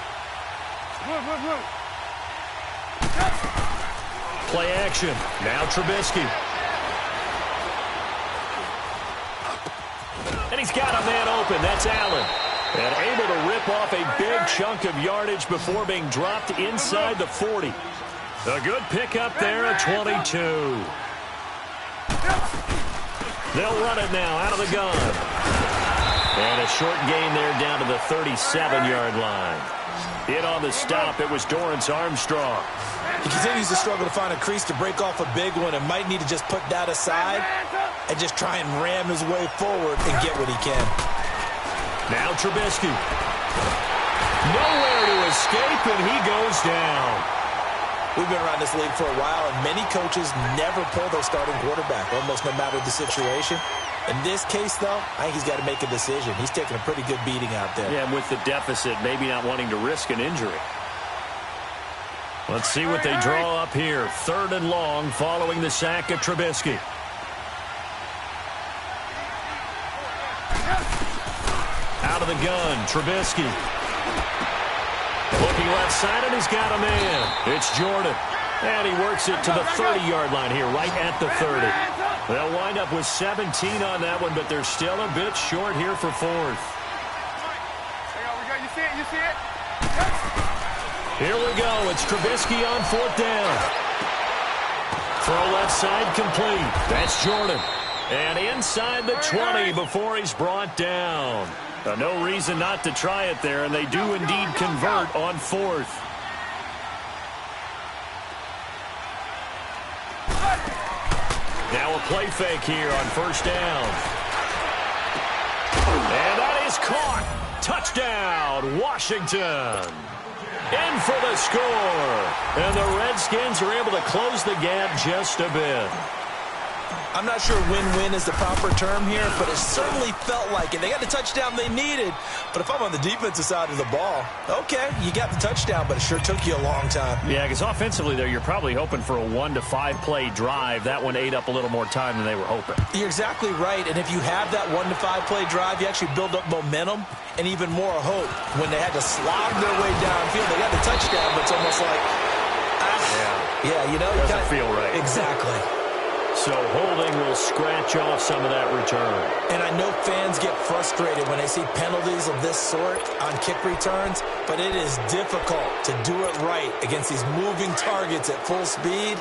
Play action. Now Trubisky. And he's got a man open. That's Allen. And able to rip off a big chunk of yardage before being dropped inside the 40. A good pickup there at 22. They'll run it now out of the gun. And a short gain there down to the 37-yard line. In on the stop, it was Dorrance Armstrong. He continues to struggle to find a crease to break off a big one and might need to just put that aside and just try and ram his way forward and get what he can. Now Trubisky. Nowhere to escape, and he goes down. We've been around this league for a while, and many coaches never pull their starting quarterback, almost no matter the situation. In this case, though, I think he's got to make a decision. He's taking a pretty good beating out there. Yeah, with the deficit, maybe not wanting to risk an injury. Let's see what they draw up here. 3rd and long following the sack of Trubisky. Out of the gun, Trubisky. Looking left side, and he's got a man. It's Jordan. And he works it to the 30-yard line here, right at the 30. They'll wind up with 17 on that one, but they're still a bit short here for 4th. You see it? You see it? Here we go. It's Trubisky on 4th down. Throw left side complete. That's Jordan. And inside the 20 before he's brought down. No reason not to try it there, and they do indeed convert on 4th. Now a play fake here on 1st down. And that is caught. Touchdown, Washington. In for the score. And the Redskins are able to close the gap just a bit. I'm not sure win-win is the proper term here, but it certainly felt like it. They got the touchdown they needed, but if I'm on the defensive side of the ball, okay, you got the touchdown, but it sure took you a long time. Yeah, because offensively there, you're probably hoping for a 1 to 5 play drive. That one ate up a little more time than they were hoping. You're exactly right, and if you have that 1 to 5 play drive, you actually build up momentum and even more hope. When they had to slog their way downfield, they got the touchdown, but it's almost like, yeah, you know, doesn't feel right. Exactly. So holding will scratch off some of that return. And I know fans get frustrated when they see penalties of this sort on kick returns, but it is difficult to do it right against these moving targets at full speed.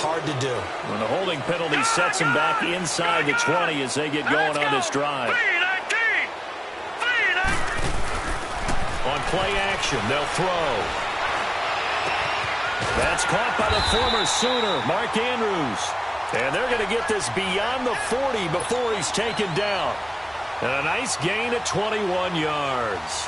Hard to do. When the holding penalty sets them back inside the 20 as they get going on this drive. On play action, they'll throw. That's caught by the former Sooner, Mark Andrews. And they're going to get this beyond the 40 before he's taken down. And a nice gain at 21 yards.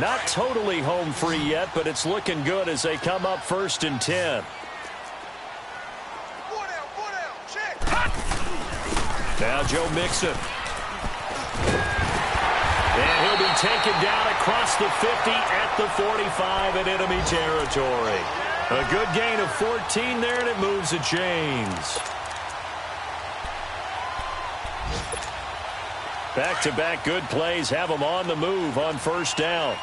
Not totally home free yet, but it's looking good as they come up 1st and 10. Now Joe Mixon. And he'll be taken down across the 50 at the 45 in enemy territory. A good gain of 14 there, and it moves the chains. Back-to-back good plays have them on the move on 1st down.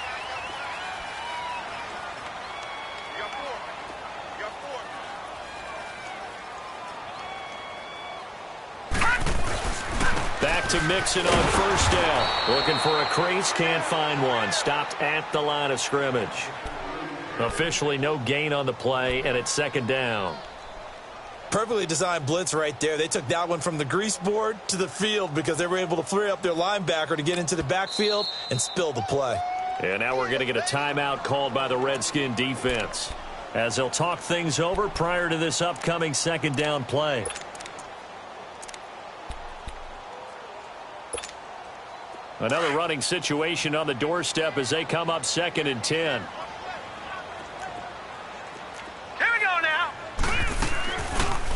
Back to Mixon on 1st down. Looking for a crease, can't find one. Stopped at the line of scrimmage. Officially no gain on the play, and it's 2nd down. Perfectly designed blitz right there. They took that one from the grease board to the field because they were able to free up their linebacker to get into the backfield and spill the play. And now we're going to get a timeout called by the Redskin defense as they'll talk things over prior to this upcoming 2nd down play. Another running situation on the doorstep as they come up 2nd and 10.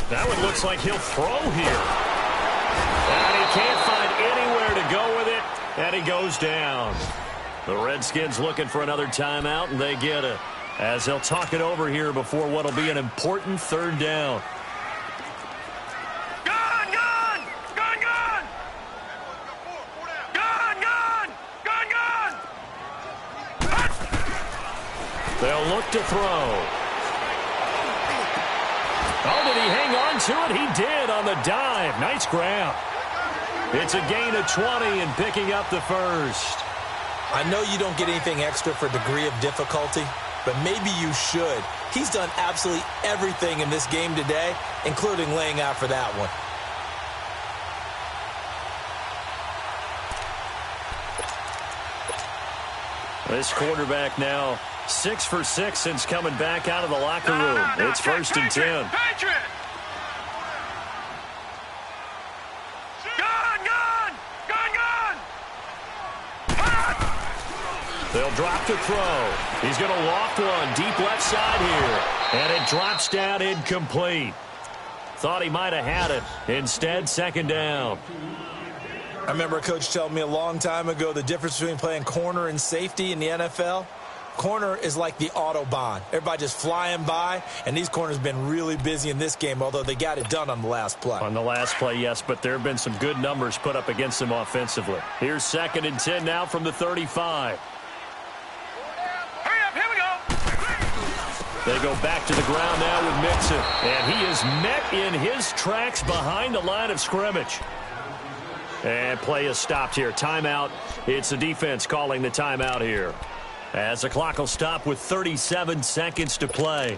That one looks like he'll throw here. And he can't find anywhere to go with it, and he goes down. The Redskins looking for another timeout, and they get it, as they'll talk it over here before what will be an important 3rd down. Gun, gun! Gun, gun! Gun, gun! Gun, gun! They'll look to throw. Oh, did he hang on to it? He did on the dive. Nice grab. It's a gain of 20 and picking up the 1st. I know you don't get anything extra for degree of difficulty, but maybe you should. He's done absolutely everything in this game today, including laying out for that one. This quarterback now 6 for 6 since coming back out of the locker room. It's 1st and 10. Patriot! Gun, gun! Gun, gun! They'll drop to throw. He's going to loft one deep left side here. And it drops down incomplete. Thought he might have had it. Instead, 2nd down. I remember a coach telling me a long time ago the difference between playing corner and safety in the NFL. Corner is like the Autobahn. Everybody just flying by, and these corners have been really busy in this game, although they got it done on the last play. On the last play, yes, but there have been some good numbers put up against them offensively. Here's 2nd and 10 now from the 35. Hurry up, here we go! They go back to the ground now with Mixon, and he is met in his tracks behind the line of scrimmage. And play is stopped here. Timeout. It's the defense calling the timeout here, as the clock will stop with 37 seconds to play.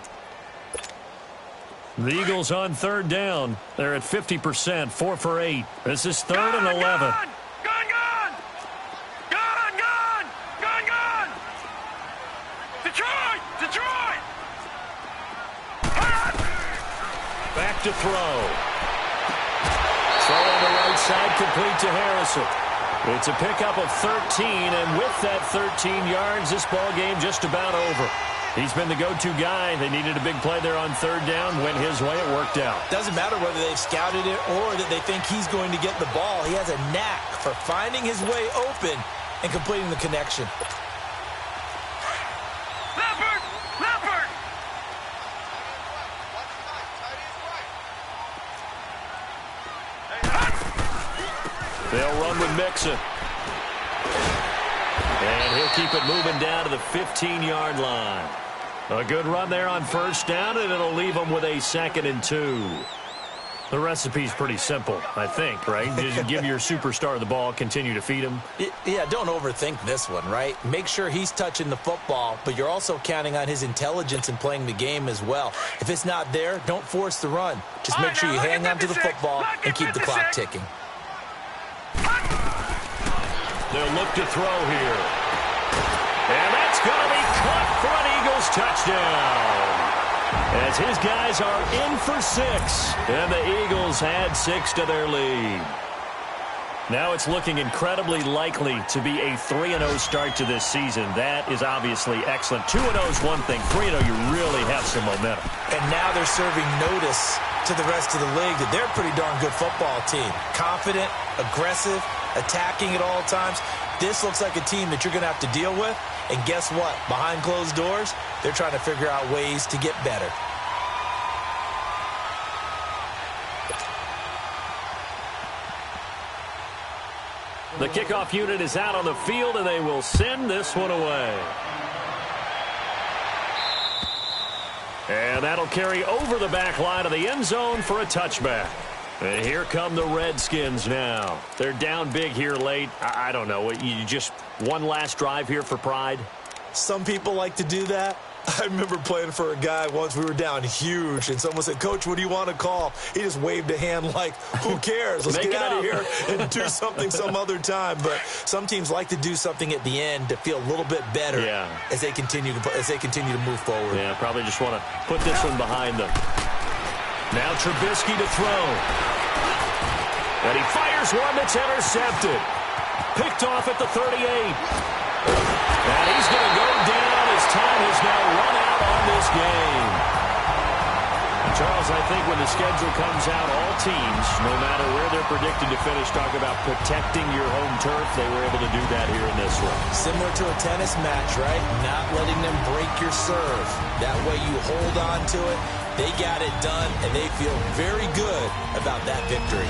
The Eagles on 3rd down. They're at 50%, 4 for 8. This is 3rd and 11. Gun, gun! Gun, gun! Gun, gun! Detroit! Detroit! Back to throw. Throw on the right side, complete to Harrison. It's a pickup of 13, and with that 13 yards, this ball game just about over. He's been the go-to guy. They needed a big play there on third down. Went his way. It worked out. Doesn't matter whether they've scouted it or that they think he's going to get the ball. He has a knack for finding his way open and completing the connection. Leopard! Leopard! They'll run with Mixon. And he'll keep it moving down to the 15-yard line. A good run there on first down, and it'll leave them with a 2nd and 2. The recipe's pretty simple, I think, right? Just give your superstar the ball, continue to feed him. Yeah, don't overthink this one, right? Make sure he's touching the football, but you're also counting on his intelligence in playing the game as well. If it's not there, don't force the run. Just make sure you hang on to the football and keep the clock ticking. They'll look to throw here. And that's going to be caught for an Eagles touchdown. As his guys are in for 6. And the Eagles add 6 to their lead. Now it's looking incredibly likely to be a 3-0 start to this season. That is obviously excellent. 2-0 is one thing. 3-0, you really have some momentum. And now they're serving notice to the rest of the league that they're a pretty darn good football team. Confident, aggressive, attacking at all times. This looks like a team that you're going to have to deal with. And guess what? Behind closed doors, they're trying to figure out ways to get better. The kickoff unit is out on the field, and they will send this one away. And that'll carry over the back line of the end zone for a touchback. And here come the Redskins now. They're down big here late. I don't know. You just one last drive here for pride? Some people like to do that. I remember playing for a guy once. We were down huge, and someone said, "Coach, what do you want to call?" He just waved a hand like, who cares? Let's get out of here and do something some other time. But some teams like to do something at the end to feel a little bit better as they continue to move forward. Yeah, probably just want to put this one behind them. Now Trubisky to throw. And he fires one that's intercepted. Picked off at the 38. And he's going to go down as time has now run out on this game. And Charles, I think when the schedule comes out, all teams, no matter where they're predicted to finish, talk about protecting your home turf. They were able to do that here in this one. Similar to a tennis match, right? Not letting them break your serve. That way you hold on to it. They got it done, and they feel very good about that victory.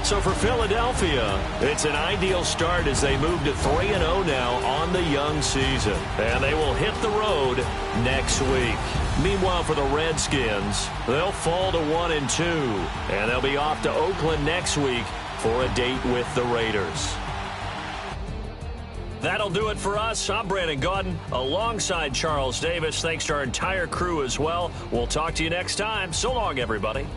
So for Philadelphia, it's an ideal start as they move to 3-0 now on the young season. And they will hit the road next week. Meanwhile, for the Redskins, they'll fall to 1-2. And they'll be off to Oakland next week for a date with the Raiders. That'll do it for us. I'm Brandon Gaudin alongside Charles Davis. Thanks to our entire crew as well. We'll talk to you next time. So long, everybody.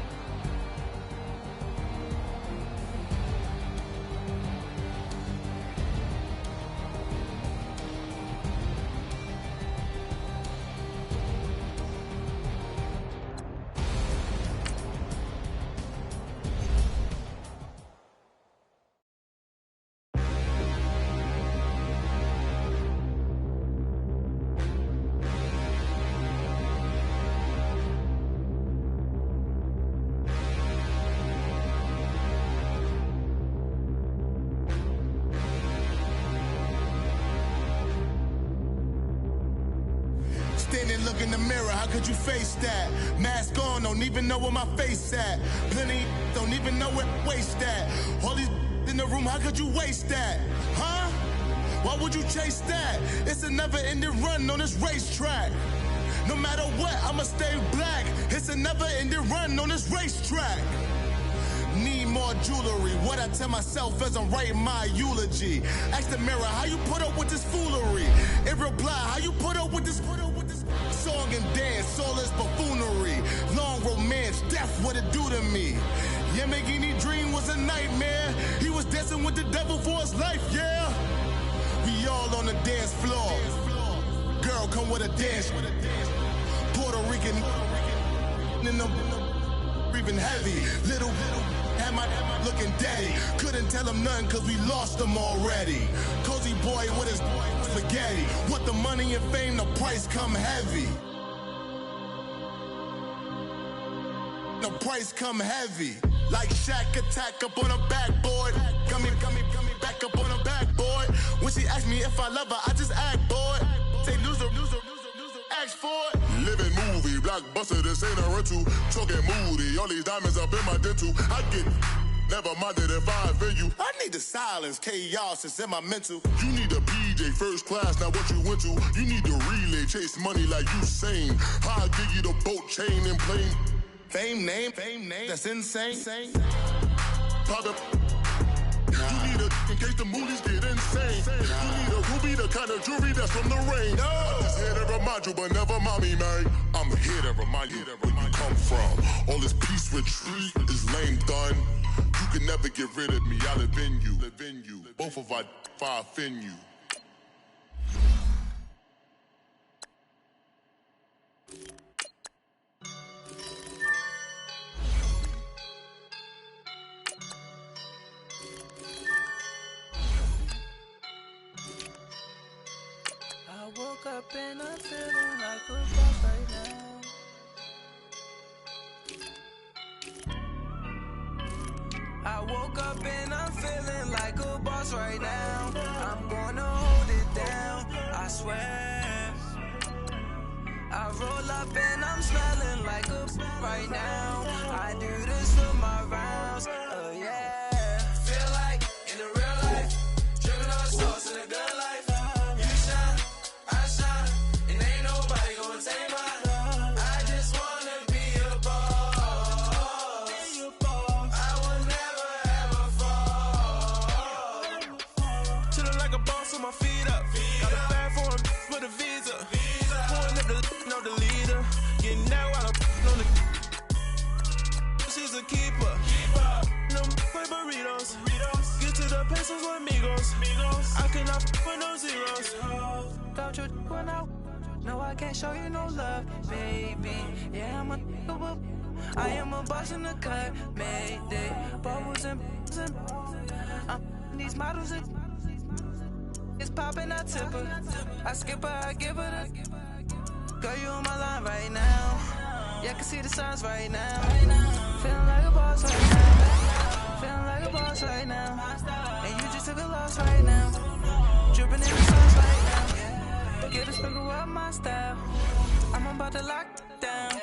Standing, look in the mirror, how could you face that? Mask on, don't even know where my face at. Plenty, don't even know where waste at. All these in the room, how could you waste that? Huh? Why would you chase that? It's a never-ending run on this racetrack. No matter what, I'ma stay black. It's a never-ending run on this racetrack. Need more jewelry. What I tell myself as I'm writing my eulogy. Ask the mirror, how you put up with this foolery? It reply, how you put up with this song and dance, all this buffoonery. Long romance, death, what it do to me? Yamagini dream was a nightmare. He was dancing with the devil for his life, yeah. We all on the dance floor. Girl, come with a dance. Puerto Rican. in the breathing heavy. Little had my looking daddy. Couldn't tell him nothing cause we lost him already. Cozy boy with his spaghetti. With the money and fame, the price come heavy. The price come heavy. Like Shaq attack up on a backboard. Gummy, back up on a backboard. When she asked me if I love her, I just act bored. Say loser, ask for it. Living movie, blockbuster, this ain't a rental. Talking moody, all these diamonds up in my dental. I get never minded if I offend you. I need the silence, chaos is in my mental. You need a PJ, first class, not what you went to. You need the relay, chase money like Usain. I'll give you the boat, chain, and plane. Fame name, that's insane. Private. You need a in case the movies get insane. You need a ruby, the kind of jewelry that's from the rain. No. I'm just here to remind you, but never mommy, man. I'm here to remind you where you come from. All this peace retreat is lame done. You can never get rid of me. I live in you. Both of our fire offend you. I woke up and I'm feeling like a boss right now. I woke up and I'm feeling like a boss right now. I'm gonna hold it down, I swear. I roll up and I'm smelling like a right now. I do this for my rounds, oh yeah. Feel like in the real life, dripping on sauce in a good life. My feet up, got a bag for him with a visa. Pulling up the leader, getting that while I'm on the. She's a keeper. No burritos. Get to the pesos with amigos. I cannot with no zeros. Don't you run out? No, I can't show you no love, baby. Yeah, I am a boss in the cut, Mayday. Bubbles and these models are. It's poppin', I tip her. I skip her, I give her the. Girl, you on my line right now. Yeah, I can see the signs right now. Feeling like a boss right now. Feeling like a boss right now. And you just took a loss right now. Dripping in the sauce right now. Get a sprinkle up my style. I'm about to lock down.